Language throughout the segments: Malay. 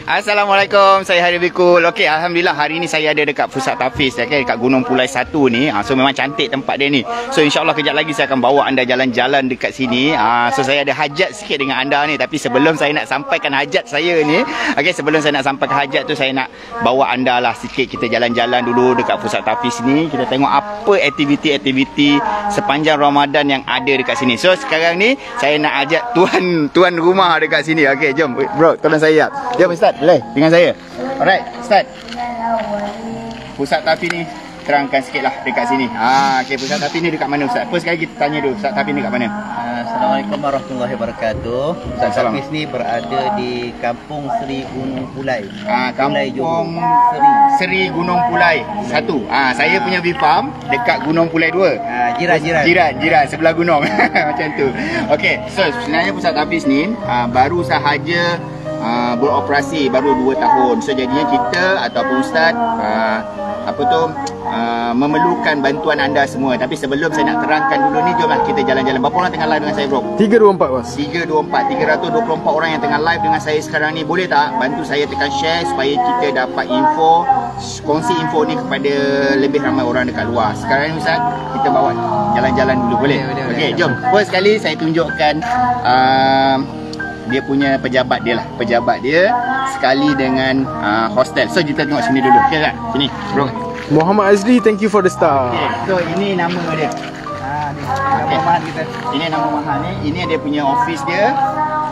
Assalamualaikum, saya Hari Bikul. Okey, alhamdulillah hari ni saya ada dekat Pusat Tafiz, okay, dekat Gunung Pulai 1 ni. So memang cantik tempat dia ni. So insya-Allah kejap lagi saya akan bawa anda jalan-jalan dekat sini. So saya ada hajat sikit dengan anda ni, tapi sebelum saya nak sampaikan hajat saya ni, okey, sebelum saya nak sampaikan hajat tu, saya nak bawa anda lah sikit kita jalan-jalan dulu dekat Pusat Tafiz ni. Kita tengok apa aktiviti-aktiviti sepanjang Ramadan yang ada dekat sini. So sekarang ni saya nak ajak tuan rumah dekat sini. Okey, jom bro, tolong saya. Jom Ustaz, boleh dengan saya. Alright, Ustaz. Pusat Tafiz ni terangkan sikitlah dekat sini. Okey, Pusat Tafiz ni dekat mana Ustaz? First sekali kita tanya dulu, Pusat Tafiz ni dekat mana? Assalamualaikum warahmatullahi wabarakatuh. Pusat Tafiz ni berada di Kampung Seri Gunung Pulai. Kampung Seri Gunung Pulai 1. Saya punya V-Farm dekat Gunung Pulai 2. Jiran sebelah gunung. Macam tu. Okey, so sebenarnya Pusat Tafiz ni baru sahaja beroperasi baru 2 tahun. So jadinya kita ataupun Ustaz memerlukan bantuan anda semua. Tapi sebelum saya nak terangkan dulu ni, jomlah kita jalan-jalan. Berapa orang tengah live dengan saya bro? 324 bos. 324 orang yang tengah live dengan saya sekarang ni. Boleh tak bantu saya tekan share supaya kita dapat info, kongsi info ni kepada lebih ramai orang dekat luar. Sekarang ni Ustaz, kita bawa jalan-jalan dulu, boleh? Okey, jom. First sekali saya tunjukkan dia punya pejabat dia lah. Pejabat dia sekali dengan hostel. So kita tengok sini dulu. Okey tak? Sini bro. Muhammad Azli, thank you for the star. Okay, so ini nama dia. Nama mahal kita. Ini nama mahal ni. Ini dia punya office dia.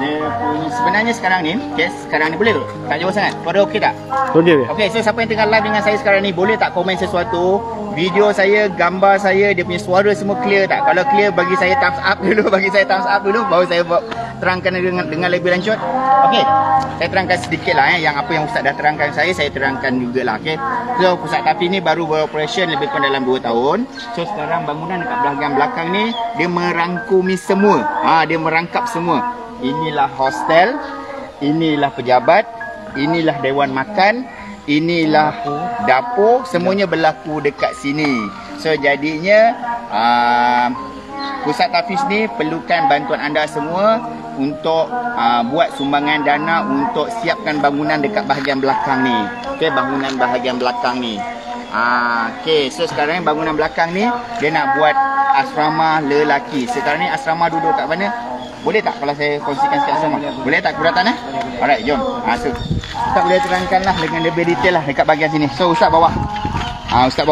Dia punya sebenarnya sekarang ni, okay, sekarang ni boleh tak? Tak jauh sangat. Suara okey tak? Okey. Okey, so siapa yang tengah live dengan saya sekarang ni, boleh tak komen sesuatu? Video saya, gambar saya, dia punya suara semua clear tak? Kalau clear, bagi saya thumbs up dulu, baru saya terangkan dengan lebih lanjut. Okey, saya terangkan sedikit lah yang apa yang Ustaz dah terangkan saya terangkan jugalah. Okey, so Pusat Tafiz ni baru beroperasi lebih kurang dalam 2 tahun. So sekarang bangunan dekat bahagian belakang ni dia merangkumi semua. Dia merangkap semua. Inilah hostel, inilah pejabat, inilah dewan makan, inilah dapur, semuanya berlaku dekat sini. So jadinya Pusat Tafiz ni perlukan bantuan anda semua untuk buat sumbangan dana untuk siapkan bangunan dekat bahagian belakang ni. Okey, bangunan bahagian belakang ni. Okey, so sekarang bangunan belakang ni dia nak buat asrama lelaki. Sekarang ni asrama duduk kat mana? Boleh tak kalau saya kongsikan sikit asrama? Boleh tak keberatan Alright, jom. So Ustaz boleh terangkanlah dengan lebih detail lah dekat bahagian sini. So Ustaz bawa. Ustaz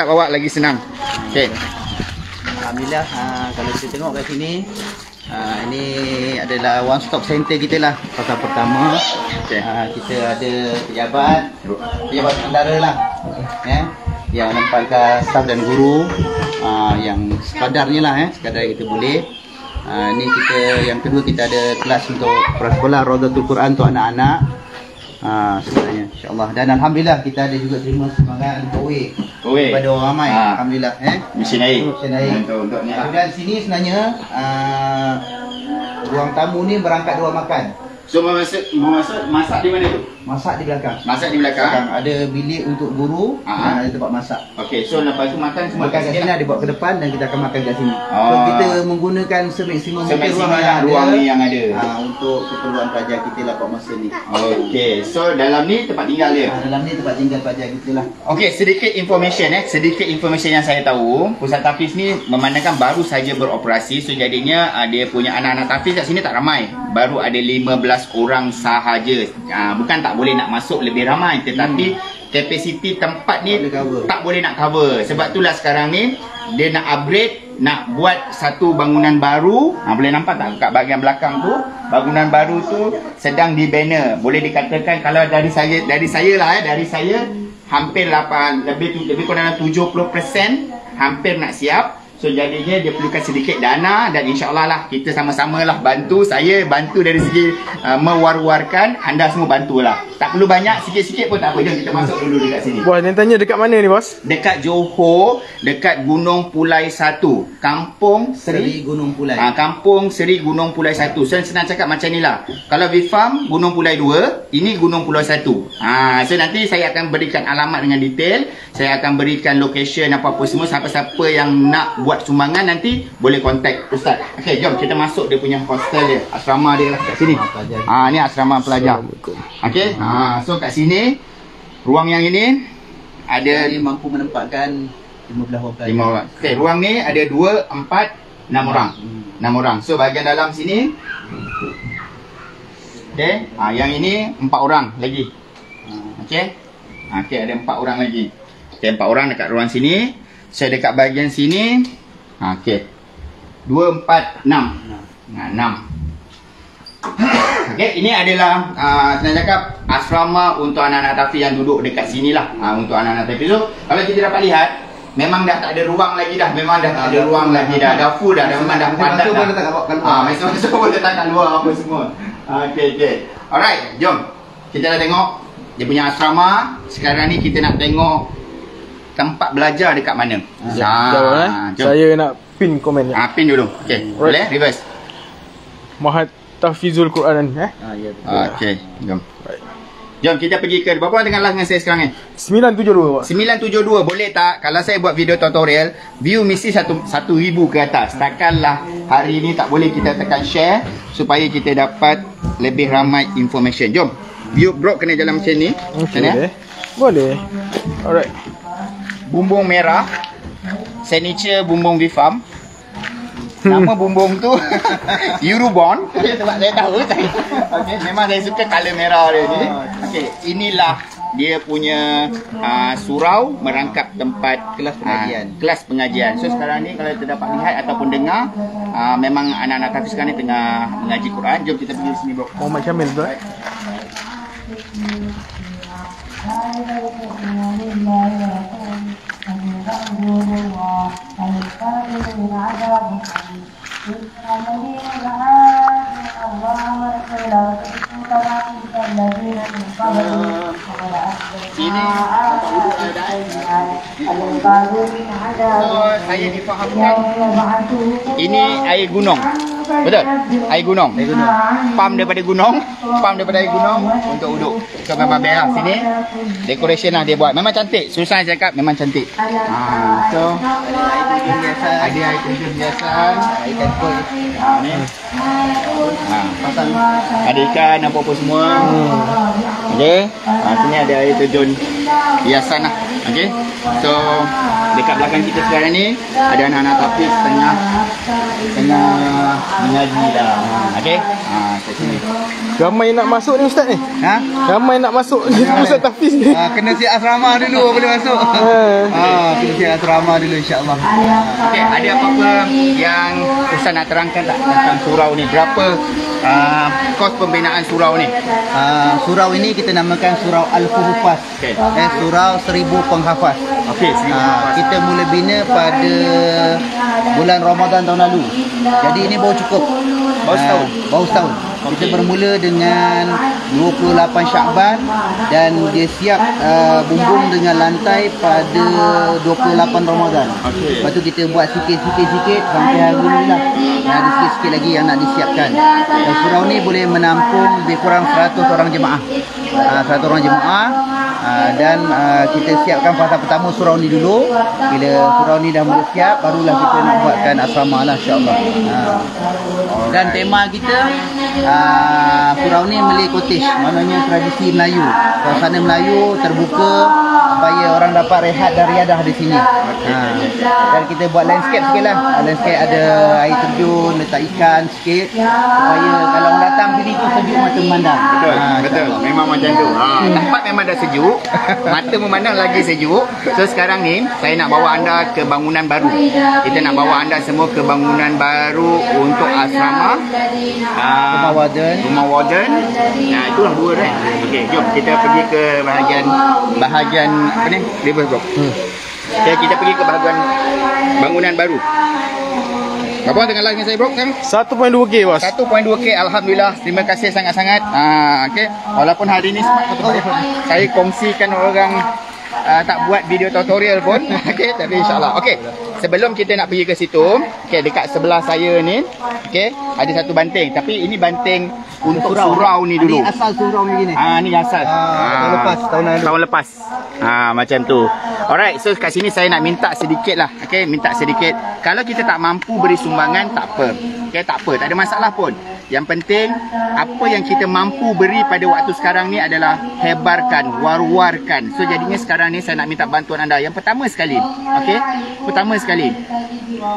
bawa lagi senang. Okey. Alhamdulillah, kalau kita tengok kat sini, ini adalah one stop center kita lah. Pasal pertama, kita ada pejabat tentara lah, yang menempatkan staf dan guru, yang sekadarnya lah, sekadar kita boleh. Ni kita, yang kedua kita ada kelas untuk prasekolah Raudatul Quran untuk anak-anak. Sebenarnya insya-Allah, dan alhamdulillah kita ada juga terima sumbangan kowe kepada orang ramai. Alhamdulillah, mesin air. Untuk ni. Dan sini sebenarnya ruang tamu ni berangkat ruang makan. So masak di mana tu? Masak di belakang. Masak di belakang. Ada bilik untuk guru dan ada tempat masak. Okey, so lepas tu makan semua kat sini lah, dibawa ke depan dan kita akan makan kat sini. So kita menggunakan semaksimum ruang yang ada untuk keperluan pelajar kita lah pada masa ni. Okey, so dalam ni tempat tinggal dia. Dalam ni tempat tinggal pelajar kita lah. Okey, sedikit information yang saya tahu. Pusat Tafiz ni memandangkan baru saja beroperasi. So jadinya dia punya anak-anak Tafiz kat sini tak ramai. Baru ada 15 orang sahaja. Bukan tak boleh nak masuk lebih ramai, tetapi kapasiti tempat ni tak boleh nak cover. Sebab itulah sekarang ni dia nak upgrade, nak buat satu bangunan baru. Boleh nampak tak kat bahagian belakang tu, bangunan baru tu sedang di banner. Boleh dikatakan kalau dari saya hampir lebih kurang 70% hampir nak siap. So jadinya dia perlukan sedikit dana, dan insya-Allah lah kita sama-sama lah bantu. Saya bantu dari segi mewar-warkan, anda semua bantulah. Tak perlu banyak, sikit-sikit pun tak apa. Jom kita masuk dulu dekat sini. Bos, yang tanya dekat mana ni bos? Dekat Johor, dekat Gunung Pulai 1, Kampung Seri Gunung Pulai. Kampung Seri Gunung Pulai 1. So senang cakap macam ni lah. Kalau V-Farm Gunung Pulai 2, ini Gunung Pulai 1. So nanti saya akan berikan alamat dengan detail. Saya akan berikan location apa-apa semua. Siapa-siapa yang nak buat sumbangan nanti boleh kontak Ustaz. Okey, jom kita masuk dia punya hostel dia, asrama dia lah kat sini. Ni asrama pelajar. Okey, so kat sini ruang yang ini ada Dia mampu menempatkan 15 orang. 5 orang. Okey, ruang ni ada 2, 4, 6 orang. 6 orang. So bahagian dalam sini okey, yang ini 4 orang lagi. Okey. Okey, ada 4 orang lagi. Okey, 4 orang dekat ruang sini. So dekat bahagian sini okey. 2, 4, 6. 6. Okey, ini adalah senang cakap asrama untuk anak-anak tafiz yang duduk dekat sinilah. Untuk anak-anak tafiz. So kalau kita dapat lihat, memang dah tak ada ruang lagi dah. Memang dah tak ada ruang lagi dah. Dah full dah. Memang dah padat dah. Masuk-masuk pun letak kat luar apa semua. Okey, okey. Alright, jom. Kita dah tengok dia punya asrama. Sekarang ni kita nak tengok tempat belajar dekat mana. Jom. Saya nak pin komen ni. Pin dulu. Okey, boleh? Reverse. Mahat Tahfizul Quran ni Ya, betul. Okey, jom. Jom kita pergi ke berapa orang tengah live dengan saya sekarang ni? 972 bos. 972 boleh tak kalau saya buat video tutorial view mesti 1,000 ke atas. Takkanlah hari ni tak boleh kita tekan share supaya kita dapat lebih ramai information. Jom. View bro kena jalan macam ni. Okey. Boleh. Alright. Bumbung merah. Signature bumbung Vfarm. Nama bumbung tu Eurobond. Sebab saya tahu saya. Okey, memang saya suka color merah dia ni. Okey, inilah dia punya surau merangkap tempat Kelas pengajian. Kelas pengajian. So sekarang ni kalau kita dapat lihat ataupun dengar memang anak-anak tafiz sekarang ni tengah mengaji Quran. Jom kita pergi sini bro. Muhammad Syamil bro. Sini saya difahamkan ini air gunung. Betul? Air gunung. Pam daripada gunung, air gunung untuk uduk. So memang best lah sini. Decoration lah dia buat. Memang cantik. Susah saya cakap memang cantik. So ada air terjun biasa, ikan koi. Ni. Ada ikan apa-apa semua. Okey. Sini ada air terjun hiasan lah. Okey. So dekat belakang kita sekarang ni ada anak-anak tafiz tengah mengaji dah. Okey. Kat sini. Ramai nak masuk ni ustaz ni. Ramai nak masuk ni pusat tafiz ni. Kena siap asrama dulu boleh masuk. Kena siap asrama dulu insya-Allah. Okey, ada apa-apa yang Ustaz nak terangkan tak tentang surau ni? Berapa kos pembinaan surau ni? Surau ini kita namakan Surau Al-Fuhufaz. Okey. Surau 1000 penghafaz. Okey, Kita mula bina pada bulan Ramadan tahun lalu. Jadi ini baru cukup. Baru setahun. Baru setahun. Kita bermula dengan 28 Syakban dan dia siap bumbung dengan lantai pada 28 Ramadan. Lepas tu kita buat sikit-sikit sampai hari ni lah. Ada sikit-sikit lagi yang nak disiapkan. Dan surau ni boleh menampung lebih kurang 100 orang jemaah. 100 orang jemaah. Dan kita siapkan fasa pertama surau ni dulu. Bila surau ni dah mula siap, barulah kita nak buatkan asrama lah insya-Allah. Dan tema kita surau ni Malay Cottage, maknanya tradisi Melayu. Suasana Melayu terbuka supaya orang dapat rehat dan riadah di sini. Dan kita buat landscape sikit lah. Landscape ada air terjun, letak ikan sikit supaya kalau orang datang sini tu sejuk mata memandang. Betul, betul. Memang macam tu. Tempat memang dah sejuk, mata memandang lagi sejuk. So sekarang ni saya nak bawa anda ke bangunan baru. Kita nak bawa anda semua ke bangunan baru untuk asrama. Rumah warden. Itulah dua kan. Okey, jom kita pergi ke bahagian apa ni? Reverse bro. Okay, kita pergi ke bahagian bangunan baru. Berapa orang tengah live dengan saya bro sekarang? 1.2k bos. 1.2k, alhamdulillah. Terima kasih sangat-sangat. Okey. Walaupun hari ni saya kongsikan orang tak buat video tutorial pun. Okey, tapi insya-Allah. Okey. Sebelum kita nak pergi ke situ, okey, dekat sebelah saya ni, okey, ada satu banting, tapi ini banting untuk surau ni dulu. Ini asal surau ni gini. Ni asal. Tahun lepas. Macam tu. Alright, so kat sini saya nak minta sedikit lah. Okey, minta sedikit. Kalau kita tak mampu beri sumbangan, tak apa. Okey, tak apa, tak ada masalah pun. Yang penting, apa yang kita mampu beri pada waktu sekarang ni adalah hebarkan, war-warkan. So jadinya sekarang ni saya nak minta bantuan anda. Yang pertama sekali, okey? Pertama sekali,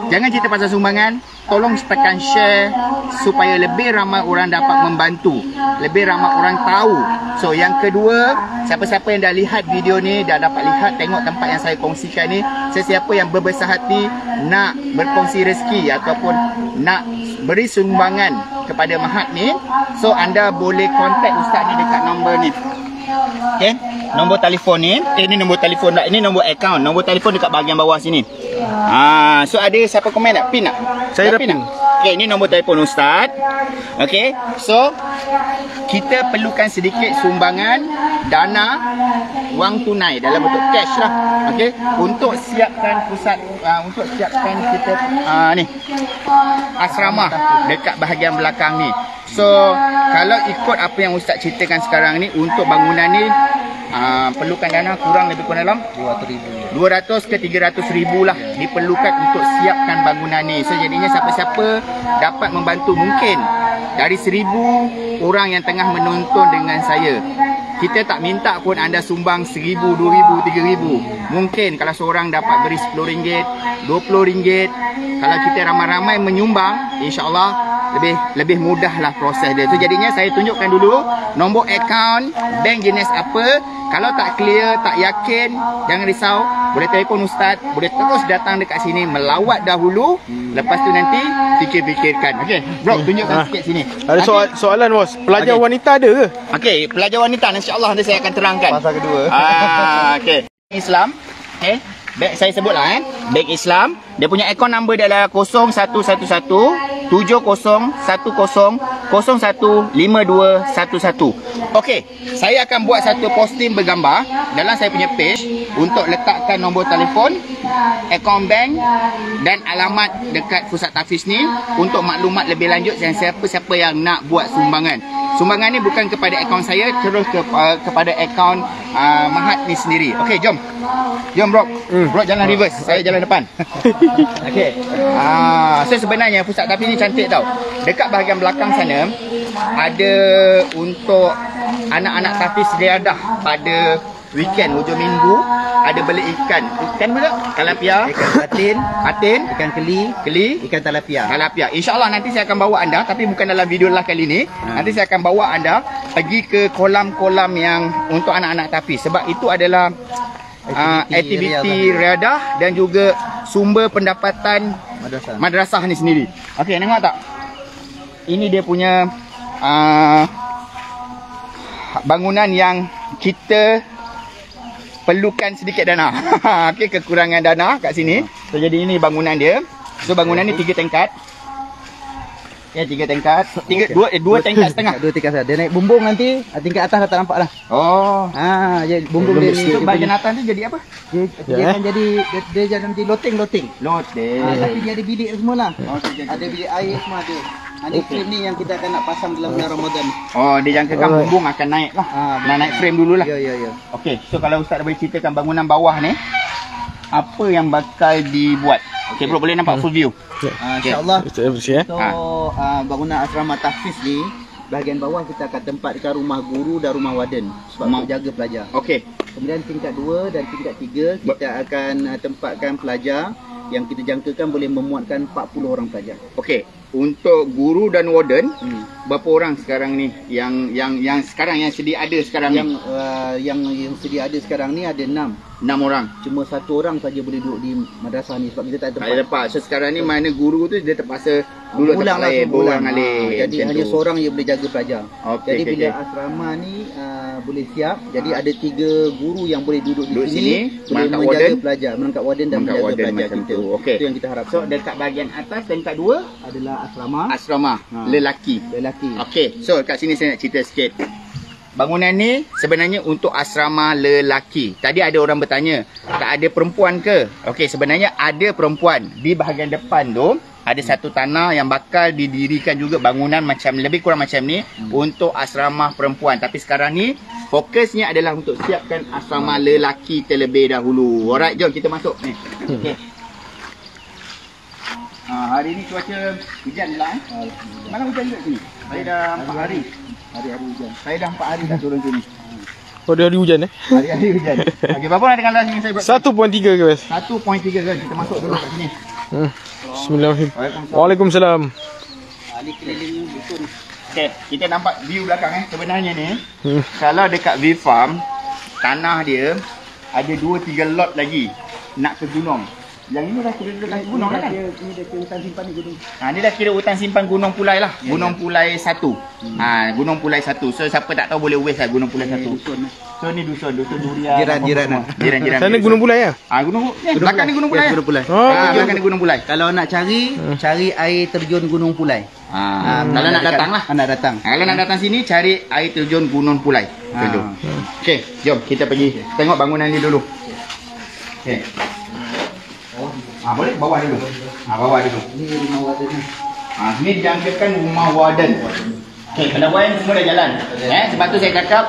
jangan cerita pasal sumbangan. Tolong tekan share supaya lebih ramai orang dapat membantu, lebih ramai orang tahu. So yang kedua, siapa-siapa yang dah lihat video ni, dah dapat lihat, tengok tempat yang saya kongsikan ni, sesiapa yang berbesar hati nak berkongsi rezeki ataupun nak beri sumbangan kepada Mahat ni, so anda boleh kontak ustaz ni dekat nombor ni. Okay, nombor telefon ni, ini nombor telefon tak, ini nombor akaun. Nombor telefon dekat bahagian bawah sini. So ada siapa komen nak pin tak? Saya dah pin. Okay, ini nombor telefon ustaz. Okay, so kita perlukan sedikit sumbangan dana wang tunai dalam bentuk cash lah. Okay, untuk siapkan pusat, untuk siapkan kita ni asrama dekat bahagian belakang ni. So kalau ikut apa yang ustaz ceritakan sekarang ni, untuk bangunan ni perlukan dana kurang lebih kurang dalam 200 ke 300 ribu lah diperlukan untuk siapkan bangunan ni. So jadinya siapa-siapa dapat membantu, mungkin dari 1000 orang yang tengah menonton dengan saya, kita tak minta pun anda sumbang 1000, 2000, 3000. Mungkin kalau seorang dapat beri RM10, RM20, kalau kita ramai-ramai menyumbang, insya-Allah lebih mudahlah proses dia. So jadinya saya tunjukkan dulu nombor akaun, bank jenis apa. Kalau tak clear, tak yakin, jangan risau, boleh telefon ustaz, boleh terus datang dekat sini, melawat dahulu, lepas tu nanti fikir-fikirkan. Okey, bro, tunjukkan sikit sini. Ada soalan bos, pelajar wanita ada ke? Okey, pelajar wanita insya-Allah nanti saya akan terangkan. Pasal kedua. Okey. Islam, okey. Bank saya sebutlah Bank Islam, dia punya akaun number dia adalah 0111 7010 015211. Okey, saya akan buat satu posting bergambar dalam saya punya page untuk letakkan nombor telefon, akaun bank dan alamat dekat pusat tahfiz ni untuk maklumat lebih lanjut dan siapa-siapa yang nak buat sumbangan. Sumbangan ni bukan kepada akaun saya, terus kepada akaun Mahat ni sendiri. Okey, jom. Jom bro. Bro jalan reverse, saya jalan depan. Okey. So sebenarnya pusat tahfiz ni cantik tau. Dekat bahagian belakang sana ada untuk anak-anak tahfiz riadah pada weekend hujung minggu, ada beli ikan mana? Tilapia, ikan patin, ikan keli, ikan tilapia. InsyaAllah nanti saya akan bawa anda, tapi bukan dalam video lah kali ni. Nanti saya akan bawa anda pergi ke kolam-kolam yang untuk anak-anak tahfiz, sebab itu adalah aktiviti riadah dan juga sumber pendapatan madrasah ni sendiri. Okey, tengok tak? Ini dia punya bangunan yang kita perlukan sedikit dana. Okey, kekurangan dana kat sini. So jadi ini bangunan dia. So bangunan ni 3 tingkat. Ya, 3 tingkat. 2 tingkat setengah. 2 tingkat saja. Dia naik bumbung nanti, tingkat atas dah tak nampak lah. Oh. Jadi bumbung dia ni. So bahagian atas tu jadi apa? Dia akan jadi dia jadi loteng. Tapi dia ada bilik semualah. Ada bilik air semua ada. Ini frame ni yang kita akan nak pasang dalam bulan Ramadan. Oh, dia jangkakan bumbung akan naik lah. Naik frame dululah. Ya. Okey, so kalau ustaz boleh ceritakan bangunan bawah ni, apa yang bakal dibuat? Okey bro, boleh nampak full view? InsyaAllah untuk bangunan asrama tahfiz ni, bahagian bawah kita akan tempatkan rumah guru dan rumah warden sebab untuk jaga pelajar. Okey. Kemudian tingkat 2 dan tingkat 3 kita akan tempatkan pelajar yang kita jangkakan boleh memuatkan 40 orang pelajar. Okey. Untuk guru dan warden, berapa orang sekarang ni yang sekarang yang sedia ada sekarang ni? Yang sedia ada sekarang ni ada 6 orang. Cuma 1 orang saja boleh duduk di madrasah ni sebab kita tak ada tempat. So sekarang ni mana guru tu dia terpaksa dulu pulang alik. Jadi hanya seorang yang boleh jaga pelajar. Jadi bila asrama ni boleh siap, jadi ada 3 guru yang boleh duduk di sini boleh menjaga pelajar, menangkap warden dan menjaga pelajar kita. Itu yang kita harapkan. So dekat bahagian atas tingkat 2 adalah asrama lelaki. Okey, so kat sini saya nak cerita sikit. bangunan ni sebenarnya untuk asrama lelaki. Tadi ada orang bertanya, tak ada perempuan ke? Okey, sebenarnya ada perempuan. Di bahagian depan tu ada satu tanah yang bakal didirikan juga bangunan macam lebih kurang macam ni untuk asrama perempuan. Tapi sekarang ni fokusnya adalah untuk siapkan asrama lelaki terlebih dahulu. Alright, jom kita masuk ni. Okey. Hari ni cuaca hujan lah. Mana hujan dekat sini? Saya dah 4 hari. Hari-hari hujan. Saya dah 4 hari dah turun sini. Oh, dia hari hujan Hari-hari hujan. Okey, berapa nak dengan live yang saya buat? 1.3 ke guys? 1.3 kan. Kita masuk dulu kat sini. Bismillahirrahmanirrahim. Waalaikumsalam. Ni keliling dusun. Okey, kita nampak view belakang sebenarnya ni. Kalau dekat view farm, tanah dia ada 2-3 lot lagi nak ke gunung. Yang ini dah kira dekat gunung lah kan? Ini dah kira hutan simpan di gunung. Ni dah kira hutan simpan Gunung Pulai lah. Gunung Pulai 1. Gunung Pulai 1. So siapa tak tahu boleh waste lah Gunung Pulai 1. So ni dusun durian. Jiran. Sana Gunung Pulai ya? Gunung belakang ni Gunung Pulai. Gunung Pulai. Belakang ni Gunung Pulai. Kalau nak cari air terjun Gunung Pulai. Kalau nak datang lah. Nak datang. Kalau nak datang sini cari air terjun Gunung Pulai. Okey, jom kita pergi tengok bangunan ni dulu. Okey. Boleh bawah dulu. Bawah dulu. Ni rumah warden ni. Sini dijangkakan rumah warden. Okey, pendapatan semua dah jalan. Sebab tu saya cakap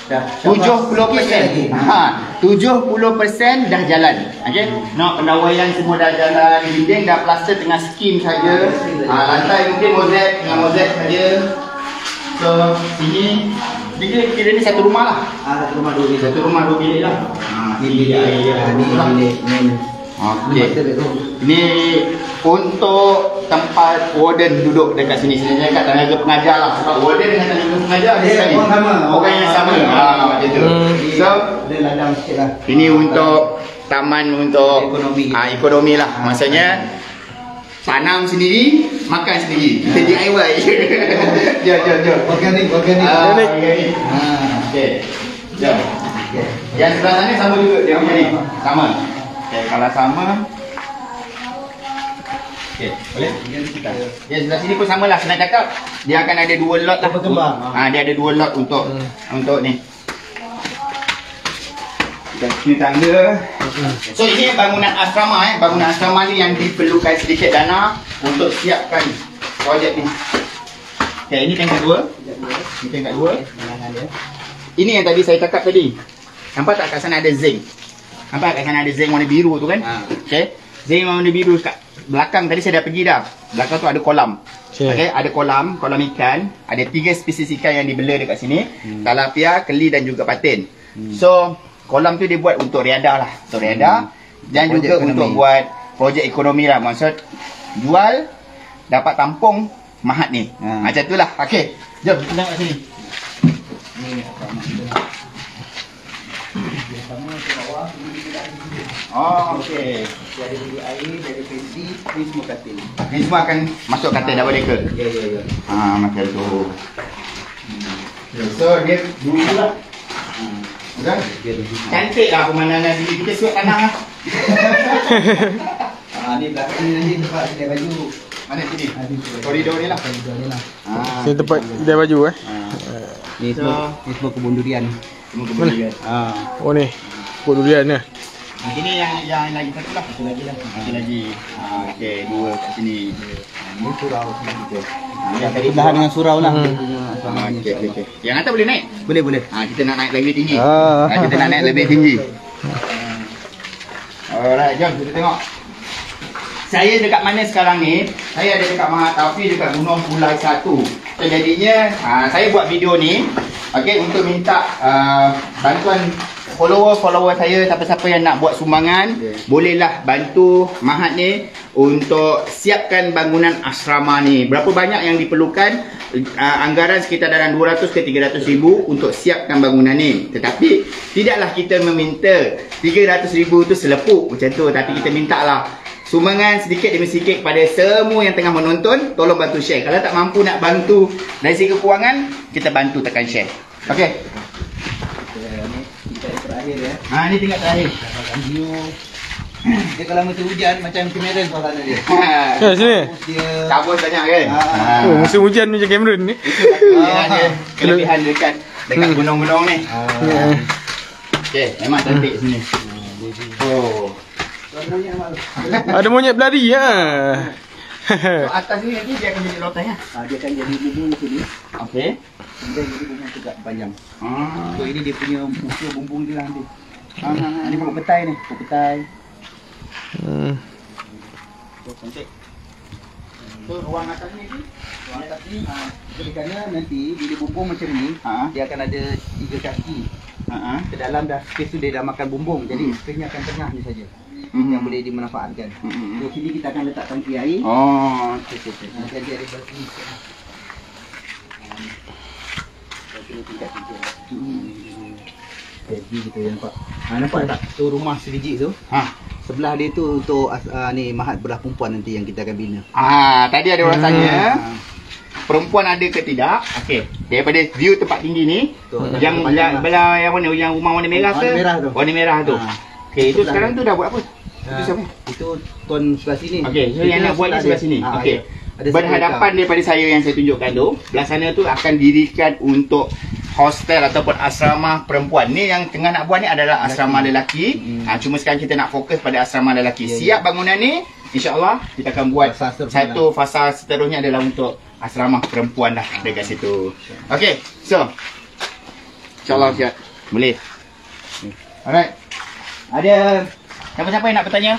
70%. 70% dah jalan. Okey. Nak pendapatan semua dah jalan, dinding dah plaster tengah skim saja. Lantai mungkin mozaik dengan mozaik saja. So, sini kira ni satu rumah lah. Satu rumah 2 bilik. Satu rumah 2 bilik lah. Ni bilik air. Ni bilik main. Okey. Ini untuk tempat warden duduk dekat sini. Sebenarnya kat tenaga pengajar lah. Sebab warden dengan tenaga pengajar dia sekali. Orang yang sama. Macam tu. So, dia ladang sikit lah. ini untuk taman untuk ekonomi lah. Maksudnya tanam sendiri, makan sendiri. Kita DIY. Jom. Organik. Okey. Jom. Yang sebelah sana sama juga dia punya ni. Sama. Okey, kalau sama. Okey, boleh? Ya, sebelah sini pun samalah. Senang cakap, dia akan ada 2 lot lah. Berkembang. Dia ada 2 lot untuk ni. Dan sini tangga. So ini bangunan asrama Bangunan asrama ni yang diperlukan sedikit dana untuk siapkan projek ni. Okey, ini tingkat 2. Ini tingkat 2. Ini yang tadi saya cakap tadi. Nampak tak kat sana ada zinc? Nampak kat sana ada zinc warna biru tu kan? Okey. Zinc warna biru kat belakang tadi saya dah pergi dah. Belakang tu ada kolam. Okey, ada kolam ikan. Ada 3 spesies ikan yang dibela dekat sini. Tilapia, keli dan juga patin. So, kolam tu dia buat untuk riadah lah. Untuk riadah dan projek juga ekonomi. Untuk buat projek ekonomi lah. Maksud jual dapat tampung mahat ni. Macam tu lah. Okey. Jom kita tengok kat sini. Ni okey. Dia ada bilik air, dia ada pensi, ni semua katil. Ni semua akan masuk katil dah boleh ke? Ya. Macam tu. So dia dulu lah. Kan? Cantik lah pemandangan sini. Kita suap tanah lah. Ni belakang ni nanti tempat kedai baju. Mana sini? Koridor ni lah. Sini tempat kedai baju Ni semua kebun durian. Oh ni. Kebun durian ni. Ini yang lagi satu lah. Satu lagi. Okey, 2 kat sini. Ni surau sini kita. Yang tadi Sebelahan dengan surau lah. Okey. Yang atas boleh naik? Boleh. Kita nak naik lebih tinggi. Kita nak naik lebih tinggi. Alright, jom kita tengok. Saya dekat mana sekarang ni? Saya ada dekat Mahathir dekat Gunung Pulai 1. So, jadinya saya buat video ni untuk minta bantuan follower saya, siapa-siapa yang nak buat sumbangan, bolehlah bantu Mahat ni untuk siapkan bangunan asrama ni. Berapa banyak yang diperlukan? Anggaran sekitar dalam 200 ke 300 ribu untuk siapkan bangunan ni. Tetapi tidaklah kita meminta 300 ribu tu selepuk macam tu, tapi kita minta lah sumbangan sedikit demi sedikit kepada semua yang tengah menonton. Tolong bantu share. Kalau tak mampu nak bantu dari segi kewangan, kita bantu tekan share. Okey. Ni tingkat terakhir. Dia kalau macam hujan macam Cameron suasana dia. Sini. Kabut banyak kan? Musim hujan macam Cameron ni. Kelebihan dekat dekat gunung-gunung ni. Ya. Okey, memang cantik sini. Oh. Ada monyet berlari ya. So, atas ni nanti dia akan jadi loteng ya. Dia akan jadi bumbung sini. Okey. Kemudian jadi bumbung tegak panjang. Ah. So ini dia punya usia bumbung dia lah nanti. Ini pokok petai ni, pokok petai. Cantik. So, ruang atas ni Ruang atas ni, kerana nanti bila bumbung macam ni, dia akan ada 3 kaki. Ke dalam dah space tu dia dah makan bumbung. Jadi space ni akan tengah ni saja. Yang boleh dimanfaatkan. So sini kita akan letak tangki air. Oh, Jadi ada bagi. Jadi kita nampak. Nampak tak? Tu rumah sebiji tu. Sebelah dia tu untuk ni mahat belah perempuan nanti yang kita akan bina. Tadi ada orang tanya perempuan ada ke tidak? Okey, daripada view tempat tinggi ni, yang belah yang mana? Yang rumah warna merah ke? Warna merah tu. Okey, itu sekarang tu dah buat apa? Itu siapa? Itu tuan sebelah sini. Okey, so yang nak buat ni sebelah sini. Okey. Berhadapan daripada saya yang saya tunjukkan tu, belah sana tu akan dirikan untuk hostel ataupun asrama perempuan. Ni yang tengah nak buat ni adalah asrama lelaki. Cuma sekarang kita nak fokus pada asrama lelaki. Siap bangunan ni, insya-Allah kita akan buat satu fasa seterusnya adalah untuk asrama perempuan lah dekat situ. Okey, so insya-Allah siap. Boleh. Alright. Ada siapa-siapa yang nak bertanya?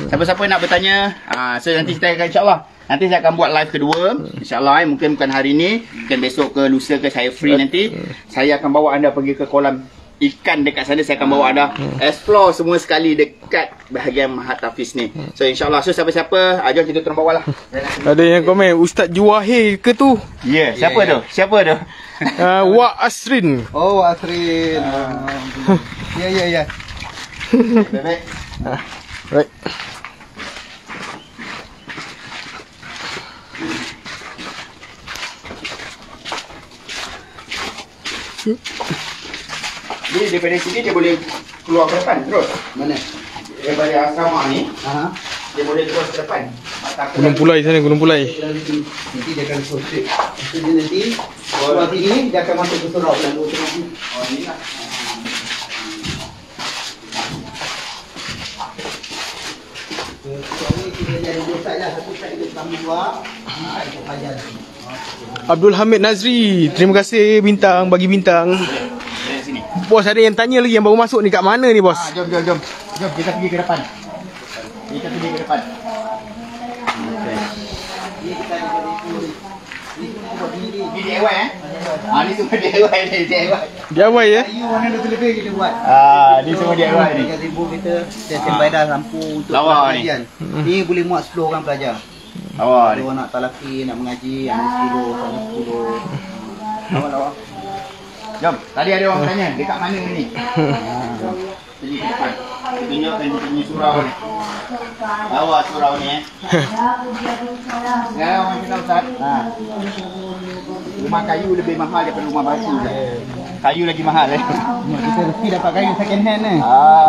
Siapa-siapa yang nak bertanya? So nanti kita akan insya-Allah nanti saya akan buat live kedua. InsyaAllah mungkin bukan hari ni, mungkin besok ke lusa ke saya free nanti. Saya akan bawa anda pergi ke kolam ikan dekat sana. Saya akan bawa anda explore semua sekali dekat bahagian Mahat Hafiz ni. So insyaAllah, so siapa-siapa, jom kita turun bawah lah. Ada yang komen, Ustaz Juwahir ke tu? Ya, siapa tu? Siapa tu? Wak Asrin. Oh, Asrin. Ya. Baik. Right. Jadi daripada sini dia boleh keluar ke depan terus. Mana? Daripada asrama ni, dia boleh terus ke depan. Gunung Pulai sana, Gunung Pulai. Nanti dia akan proses. Jadi nanti keluar sini dia akan masuk ke surau lalu nanti. Oh, ni lah. Abdul Hamid Nazri, terima kasih bintang, bagi bintang. Dari sini. Bos, ada yang tanya lagi yang baru masuk ni kat mana ni bos? Jom. Jom kita pergi ke depan. Kita pergi ke depan. Ni DIY ni semua DIY ni, DIY. DIY ya? Kayu warna lebih kita buat. Ni semua DIY ni. 3,000 kita standby dah lampu untuk Lawa ni. pengajian. Ni boleh muat 10 orang pelajar. Awak ni. Kalau nak talaki, nak mengaji, ada 10, ada 10. Lawa. Jom, tadi ada orang tanya, dekat mana ni? Pergi ke depan. Tunjukkan dia punya surau ni. Lawa surau ni Sekarang orang kita Ustaz, rumah kayu lebih mahal daripada rumah batu Ustaz. Kayu lagi mahal Kita mesti dapat kayu second hand ni.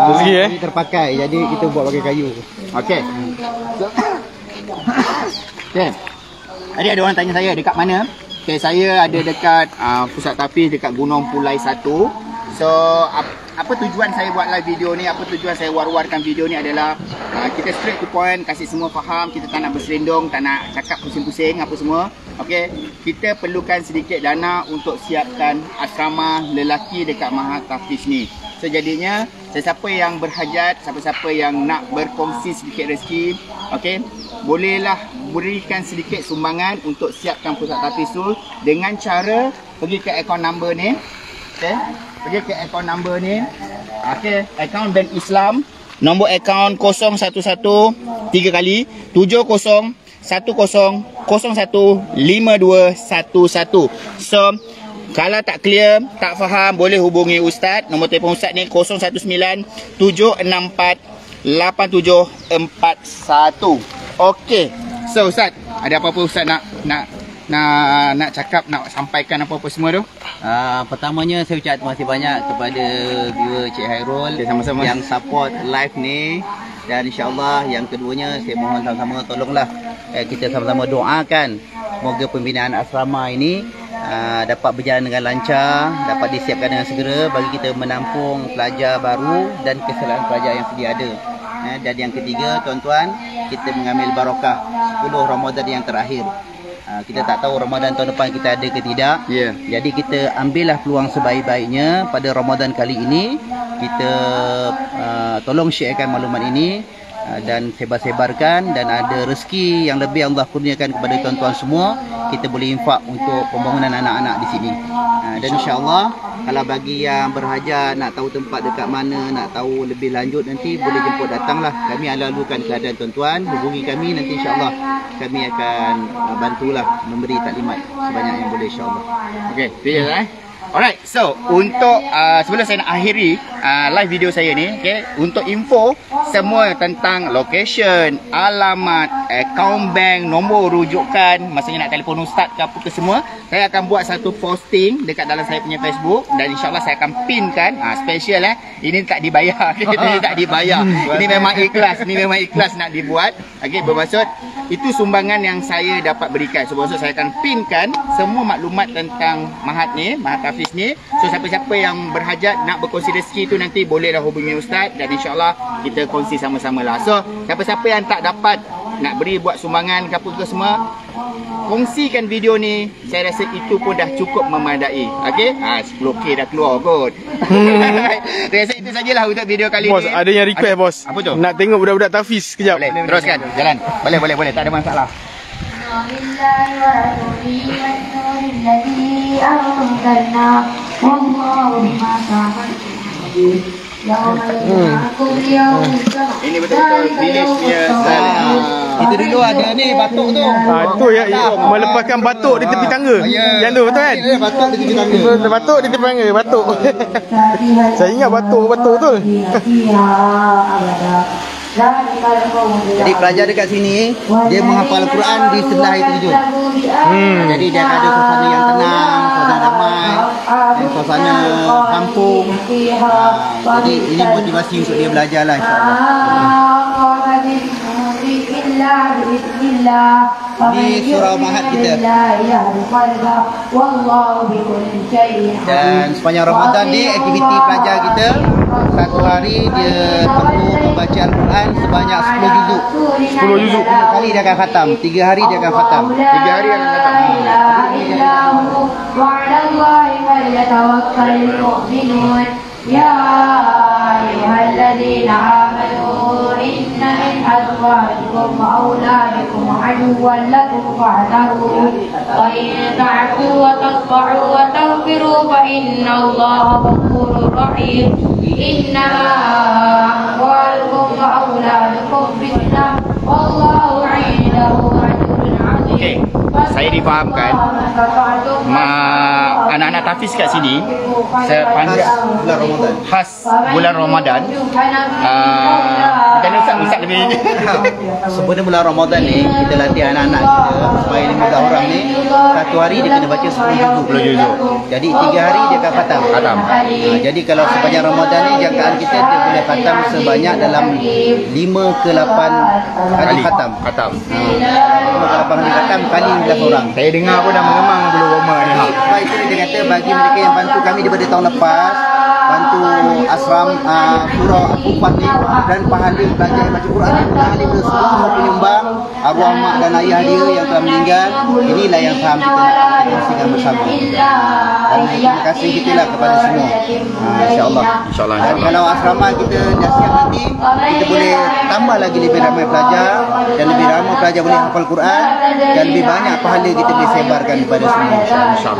Rezeki Ini terpakai, jadi kita buat pakai kayu. Okey. Okey. Tadi ada orang tanya saya dekat mana? Okey, saya ada dekat Pusat Tahfiz dekat Gunung Pulai 1. So apa tujuan saya buat live video ni, apa tujuan saya war-warkan video ni adalah kita straight to point, kasih semua faham, kita tak nak berselendong, tak nak cakap pusing-pusing apa semua. Okey, kita perlukan sedikit dana untuk siapkan asrama lelaki dekat Mahat Hafiz ni. So jadinya sesiapa yang berhajat, siapa-siapa yang nak berkongsi sedikit rezeki, okey, bolehlah berikan sedikit sumbangan untuk siapkan Pusat Tahfiz tu dengan cara pergi ke akaun number ni. Okey, pergi ke akaun number ni. Okey, akaun Bank Islam, nombor akaun 011 3 kali 70 10 01 5211. So kalau tak clear, tak faham, boleh hubungi Ustaz. Nombor telefon Ustaz ni 019 764 8741. Okey. So Ustaz, ada apa-apa Ustaz nak cakap, nak sampaikan apa-apa semua tu? Pertamanya saya ucap terima kasih banyak kepada viewer Cik Hairul sama-sama yang support live ni. Dan insyaAllah yang keduanya saya mohon sama-sama tolonglah kita sama-sama doakan semoga pembinaan asrama ini dapat berjalan dengan lancar, dapat disiapkan dengan segera bagi kita menampung pelajar baru dan kesalahan pelajar yang sedia ada. Dan yang ketiga, tuan-tuan, kita mengambil barakah 10 Ramadan yang terakhir. Kita tak tahu Ramadan tahun depan kita ada ke tidak. Jadi kita ambillah peluang sebaik-baiknya pada Ramadan kali ini. Kita tolong syairkan maklumat ini dan sebar-sebarkan, dan ada rezeki yang lebih Allah kurniakan kepada tuan-tuan semua, kita boleh infak untuk pembangunan anak-anak di sini. Dan insya-Allah kalau bagi yang berhajat nak tahu tempat dekat mana, nak tahu lebih lanjut, nanti boleh jemput datanglah. Kami lalukan keadaan tuan-tuan, hubungi kami, nanti insya-Allah kami akan bantulah memberi taklimat sebanyak yang boleh insya-Allah. Okey, clear Alright, so untuk sebelum saya nak akhiri live video saya ni, okay, untuk info semua tentang location, alamat, account bank, nombor rujukan, maksudnya nak telefon ustaz ke apa ke semua, saya akan buat satu posting dekat dalam saya punya Facebook, dan insyaAllah saya akan pinkan, special ini tak dibayar, ini tak dibayar, ini memang ikhlas nak dibuat, okay, bermaksud itu sumbangan yang saya dapat berikan. So bermaksud saya akan pinkan semua maklumat tentang Mahat ni, Mahat Hafiz ni. So siapa-siapa yang berhajat nak berkongsi rezeki tu, nanti bolehlah hubungi ustaz, dan insyaAllah kita kongsi sama-sama lah. So siapa-siapa yang tak dapat nak beri buat sumbangan ke apa ke semua, kongsikan video ni, saya rasa itu pun dah cukup memadai. Okey, 10k dah keluar kot. Saya rasa itu sajalah untuk video kali Bos, ni. ada yang request bos. Apa tu? Nak tengok budak-budak Tafiz kejap. Boleh, teruskan, jalan. Boleh, tak ada masalah. Ini betul-betul village punya style. Itu dulu ada ni batuk tu. Itu yang melepaskan batuk di tepi tangga. Yang tu betul kan? Batuk di tepi tangga. Batuk di tepi tangga, batuk. Saya ingat batuk betul. Jadi pelajar dekat sini dia menghafal Al-Quran di sebelah air terjun. Jadi dia ada suasana yang tenang, suasana damai, dan suasana kampung. Jadi ini motivasi untuk dia belajar lah, insya-Allah. Ini surau Mahat kita. Dan sepanjang Ramadan ni aktiviti pelajar kita, satu hari dia tempuh membaca Al-Quran sebanyak 10 juzuk. 10 juzuk. 10 kali dia akan khatam, 3 hari dia akan khatam. 3 hari akan khatam. Ya ayyuhalladzina amanu inna min azwajikum wa auladikum aduwwan lakum fa'tharu wa in ta'fu wa tasfahu wa taghfiru fa innallaha ghafurur rahim. Inna amwalukum wa auladukum fitnah wallahu 'indahu ajrun 'azim. Okey, saya difahamkan anak-anak Tafiz kat sini sepanjang bulan Ramadan. Macam mana Ustaz lebih? Sebenarnya bulan Ramadan ni kita latih anak-anak kita supaya 15 orang ni satu hari dia kena baca 10 juzuk. Jadi 3 hari dia akan khatam. Jadi kalau sepanjang Ramadan ni jangkaan kita dia boleh khatam sebanyak dalam 5 ke 8 kali khatam. 5 ke 8 kali khatam kali 15 orang. Saya dengar pun dah mengemang bulu roma ni. Sebab itu dia kata bagi mereka yang bantu kami daripada tahun lepas, bantu asram surau Al-Furqan ni, dan pahala belajar baca Quran ni, pahala daripada semua penyumbang arwah mak dan ayah dia yang telah meninggal. Inilah yang saham kita nak kongsikan bersama. Dan terima kasih kita lah kepada semua. InsyaAllah. Dan kalau asrama kita dah siap nanti, kita boleh tambah lagi lebih ramai pelajar, dan lebih ramai pelajar boleh hafal Quran, dan lebih banyak pahala kita boleh sebarkan kepada semua.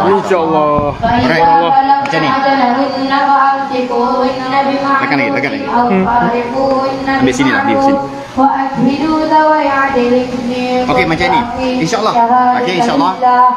InsyaAllah. Alright. Macam ni. Tekan lagi. Ambil sini lah, ambil sini. Okey, macam ni. InsyaAllah. Okey, insyaAllah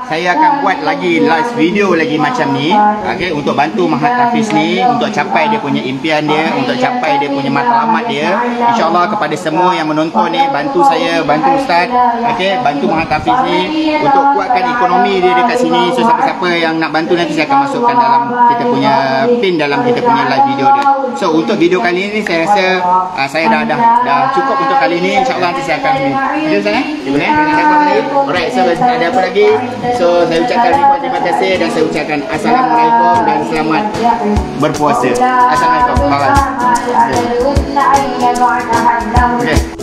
saya akan buat lagi live video lagi macam ni. Okey, untuk bantu Mahat Hafiz ni, untuk capai dia punya impian dia, untuk capai dia punya matlamat dia. InsyaAllah kepada semua yang menonton ni, bantu saya, bantu Ustaz. Okey, bantu Mahat Hafiz ni untuk kuatkan ekonomi dia dekat sini. So siapa-siapa yang nak bantu nanti saya akan masukkan dalam kita punya pin dalam kita punya live video dia. So untuk video kali ni saya rasa saya dah cukup untuk untuk kali ini. InsyaAllah nanti saya akan ni. Okay Ustaz eh? Boleh eh? Dengan apa lagi? Alright, so ada apa lagi? So saya ucapkan terima kasih dan saya ucapkan Assalamualaikum dan selamat berpuasa. Assalamualaikum. Bye bye. Okay.